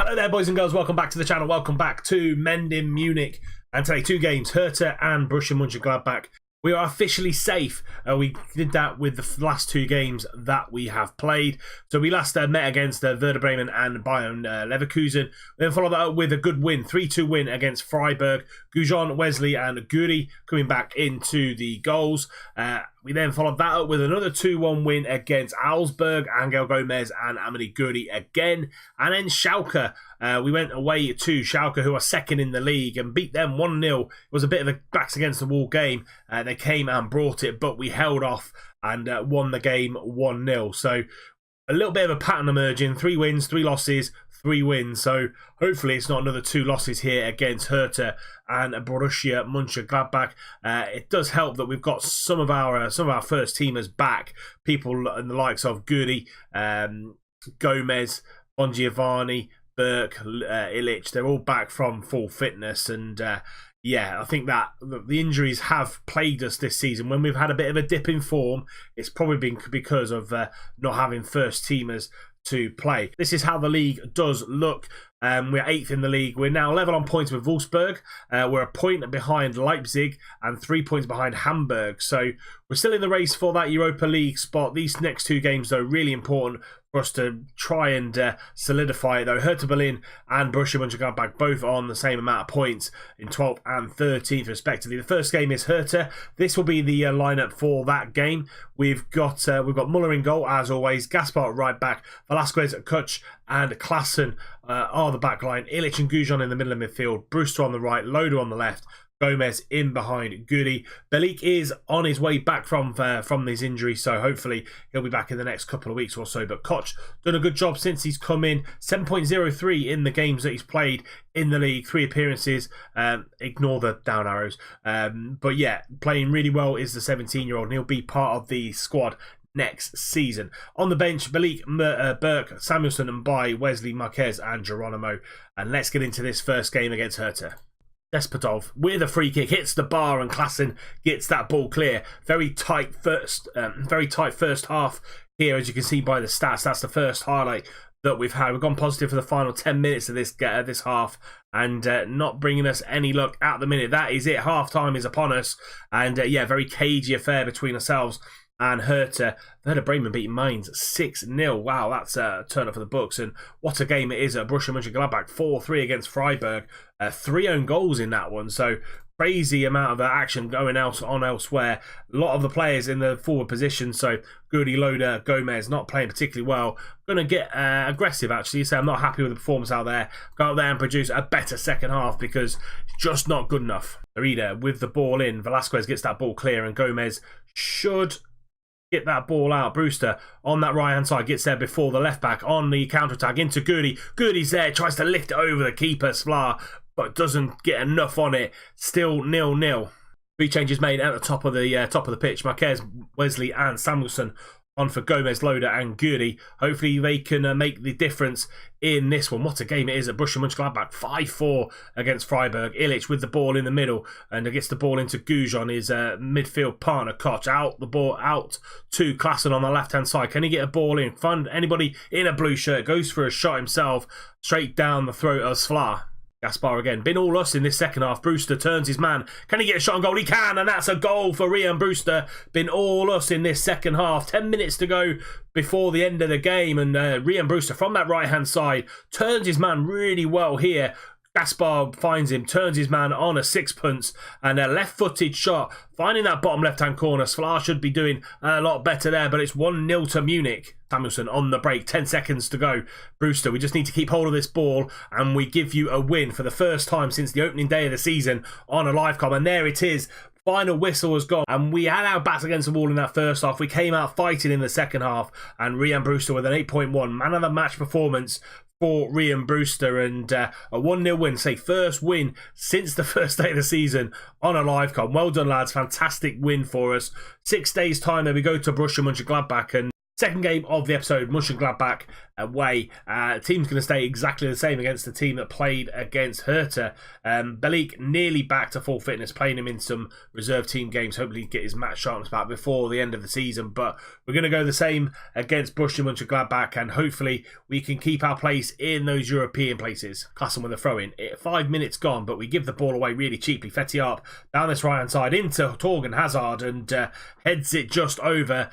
Hello there, boys and girls. Welcome back to the channel. Welcome back to Mending Munich. And today, two games, Hertha and Borussia Mönchengladbach. We are officially safe. We did that with the last two games that we have played. So we last met against Werder Bremen and Bayern Leverkusen. Then followed that up with a good win, 3-2 win against Freiburg. Gujon, Wesley and Guri coming back into the goals. We then followed that up with another 2-1 win against Augsburg, Angel Gomez and Amadi Guri again. And then Schalke, we went away to Schalke, who are second in the league, and beat them 1-0. It was a bit of a backs against the wall game. They came and brought it, but we held off and won the game 1-0. So a little bit of a pattern emerging. 3 wins, 3 losses, 3 wins. So hopefully it's not another 2 losses here against Hertha and Borussia Mönchengladbach. It does help that we've got some of our first teamers back. People in the likes of Guri, Gomez, Bongiovanni, Burke, Illich. They're all back from full fitness, and yeah, I think that the injuries have plagued us this season. When we've had a bit of a dip in form, it's probably been because of not having first teamers to play. This is how the league does look. We're 8th in the league. We're now level on points with Wolfsburg. We're a point behind Leipzig and 3 points behind Hamburg. So we're still in the race for that Europa League spot. These next 2 games, though, really important for us to try and solidify it, though. Hertha Berlin and Borussia Mönchengladbach both on the same amount of points in 12th and 13th respectively. The first game is Hertha. This will be the lineup for that game. We've got Muller in goal as always, Gaspar at right back, Velasquez, Kutch and Klaassen are the back line. Illich and Gujon in the middle of midfield, Brewster on the right, Loader on the left, Gomez in behind Guri. Belik is on his way back from these injuries, so hopefully he'll be back in the next couple of weeks or so. But Koch done a good job since he's come in. 7.03 in the games that he's played in the league, 3 appearances. Ignore the down arrows. But yeah, playing really well is the 17-year-old, and he'll be part of the squad next season. On the bench, Belik, Burke, Samuelson and Bai, Wesley, Marquez and Geronimo. And let's get into this first game against Hertha. Despotov with a free kick hits the bar and Klaassen gets that ball clear. Very tight first half here, as you can see by the stats. That's the first highlight that we've had. We've gone positive for the final 10 minutes of this half, and not bringing us any luck at the minute. That is it. Half time is upon us, and yeah, very cagey affair between ourselves and Hertha. Werder Bremen beating Mainz 6-0. Wow, that's a turn up for the books. And what a game it is at Borussia Mönchengladbach. 4-3 against Freiburg. 3 own goals in that one. So crazy amount of action going on elsewhere. A lot of the players in the forward position. So Guri, Loader, Gomez not playing particularly well. Going to get aggressive, actually. So I'm not happy with the performance out there. Go out there and produce a better second half, because it's just not good enough. Arida with the ball in. Velasquez gets that ball clear, and Gomez should get that ball out. Brewster on that right hand side gets there before the left back on the counter attack into Guri. Guri's there, tries to lift it over the keeper Sklar, but doesn't get enough on it. Still 0-0. 3 changes made at the top of the pitch. Marquez, Wesley and Samuelson on for Gomez, Loader and Guri. Hopefully they can make the difference in this one. What a game it is at Borussia Mönchengladbach. 5-4 against Freiburg. Illich with the ball in the middle, and gets the ball into Gujon, his midfield partner Koch. Out the ball out to Klaassen on the left hand side. Can he get a ball in? Find anybody in a blue shirt. Goes for a shot himself, straight down the throat of Sklar. Gaspar again. Been all us in this second half. Brewster turns his man. Can he get a shot on goal? He can, and that's a goal for Rian Brewster. Been all us in this second half. 10 minutes to go before the end of the game, and Rian Brewster from that right-hand side turns his man really well here. Gaspar finds him, turns his man on a sixpence, and a left-footed shot, finding that bottom left-hand corner. Sklar should be doing a lot better there, but it's 1-0 to Munich. Samuelson on the break, 10 seconds to go. Brewster, we just need to keep hold of this ball, and we give you a win for the first time since the opening day of the season on a live com. And there it is. Final whistle was gone, and we had our backs against the wall in that first half. We came out fighting in the second half, and Rian Brewster with an 8.1 man of the match performance for Rian Brewster, and a 1-0 win. Say first win since the first day of the season on a live com. Well done, lads. Fantastic win for us. 6 days time, then we go to Borussia Mönchengladbach, and second game of the episode, Mönchengladbach away. Team's going to stay exactly the same against the team that played against Hertha. Belik nearly back to full fitness, playing him in some reserve team games, hopefully get his match sharpness back before the end of the season. But we're going to go the same against Borussia Mönchengladbach, and hopefully we can keep our place in those European places. Klassen with a throw-in. 5 minutes gone, but we give the ball away really cheaply. Fettiarp down this right-hand side into Torgan Hazard and heads it just over.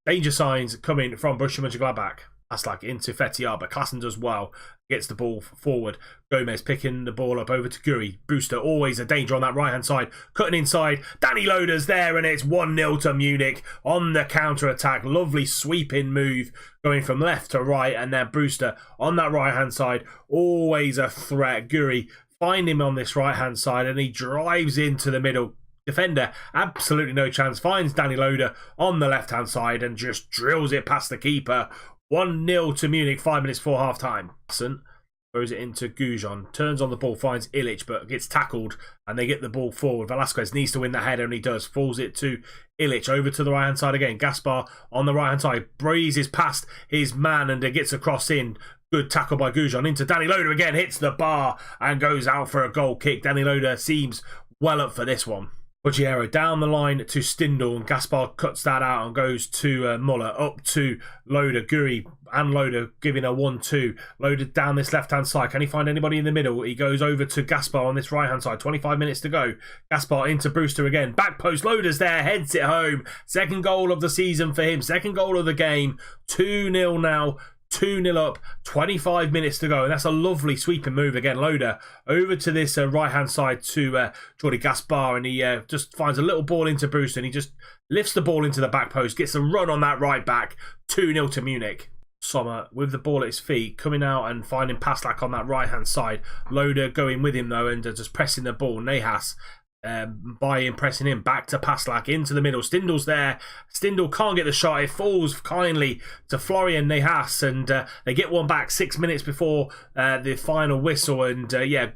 Danger signs coming from Borussia Mönchengladbach. That's like into Fettiarp, but Klassen does well. Gets the ball forward. Gomez picking the ball up over to Guri. Brewster always a danger on that right-hand side. Cutting inside. Danny Loader's there, and it's 1-0 to Munich on the counter-attack. Lovely sweeping move going from left to right, and then Brewster on that right-hand side. Always a threat. Guri find him on this right-hand side, and he drives into the middle. Defender, absolutely no chance. Finds Danny Loader on the left-hand side and just drills it past the keeper. 1-0 to Munich, 5 minutes before half-time. Throws it into Gujon. Turns on the ball, finds Illich, but gets tackled, and they get the ball forward. Velasquez needs to win the header, and he does. Falls it to Illich. Over to the right-hand side again. Gaspar on the right-hand side. Breezes past his man, and gets a cross in. Good tackle by Gujon. Into Danny Loader again. Hits the bar, and goes out for a goal kick. Danny Loader seems well up for this one. Ruggiero down the line to Stindl, and Gaspar cuts that out and goes to Muller, up to Loader, Guri and Loader giving a 1-2. Loader down this left-hand side. Can he find anybody in the middle? He goes over to Gaspar on this right-hand side. 25 minutes to go. Gaspar into Brewster again. Back post, Loader's there, heads it home. Second goal of the season for him. Second goal of the game. 2-0 now. 2-0 up, 25 minutes to go, and that's a lovely sweeping move again. Loader over to this right-hand side to Jordi Gaspar, and he just finds a little ball into Brewster, and he just lifts the ball into the back post, gets a run on that right back. 2-0 to Munich. Sommer with the ball at his feet, coming out and finding Paslak on that right-hand side. Loader going with him though, and just pressing the ball. Nahas by him, pressing him back to Paslak into the middle. Stindl's there. Stindl can't get the shot. It falls kindly to Florian Nahas, and they get one back 6 minutes before the final whistle. And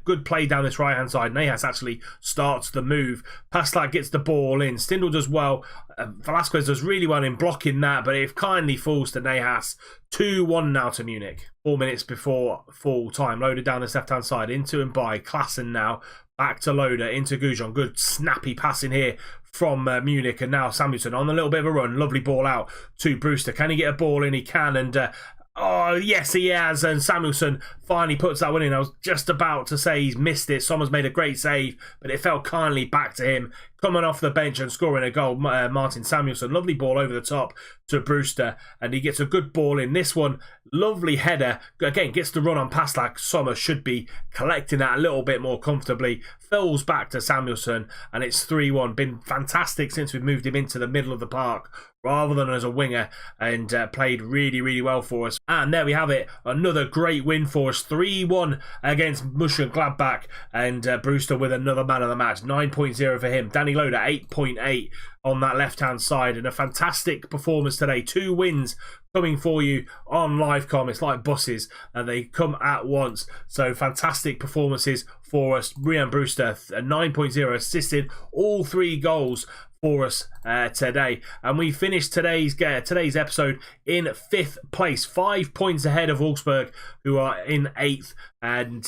good play down this right hand side. Nahas actually starts the move. Paslak gets the ball in. Stindl does well. Velasquez does really well in blocking that, but it kindly falls to Nahas. 2-1 now to Munich. 4 minutes before full time. Loaded down this left hand side into and by Klassen now. Back to Loader, into Gujon. Good snappy passing here from Munich. And now Samuelson on a little bit of a run. Lovely ball out to Brewster. Can he get a ball in? He can. And oh, yes, he has. And Samuelson finally puts that one in. I was just about to say he's missed it. Sommer's made a great save, but it fell kindly back to him. Coming off the bench and scoring a goal, Martin Samuelson. Lovely ball over the top to Brewster, and he gets a good ball in. This one, lovely header. Again, gets the run on Paslak. Sommer should be collecting that a little bit more comfortably. Fills back to Samuelson, and it's 3-1. Been fantastic since we've moved him into the middle of the park rather than as a winger, and played really, really well for us. And there we have it. Another great win for us. 3-1 against Mönchengladbach, and Brewster with another man of the match. 9.0 for him. Danny Loader, 8.8 on that left-hand side, and a fantastic performance today. 2 wins coming for you on Livecom. It's like buses, and they come at once. So fantastic performances for us. Brian Brewster, a 9.0, assisted all 3 goals for us today, and we finished today's episode in 5th place, 5 points ahead of Wolfsburg, who are in 8th, and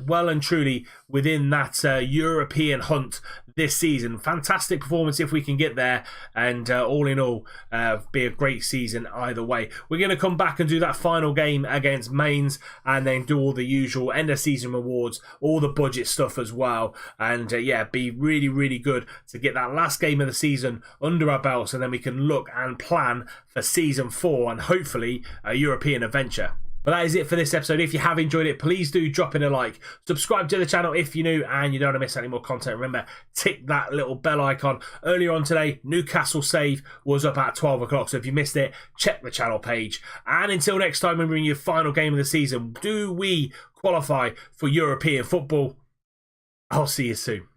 well and truly within that European hunt this season. Fantastic performance if we can get there, and all in all be a great season either way. We're going to come back and do that final game against Mainz, and then do all the usual end of season rewards, all the budget stuff as well, and be really, really good to get that last game of the season under our belts, and then we can look and plan for season 4 and hopefully a European adventure. But that is it for this episode. If you have enjoyed it, please do drop in a like. Subscribe to the channel if you're new and you don't want to miss any more content. Remember, tick that little bell icon. Earlier on today, Newcastle save was up at 12 o'clock. So if you missed it, check the channel page. And until next time, when we bring you the final game of the season, do we qualify for European football? I'll see you soon.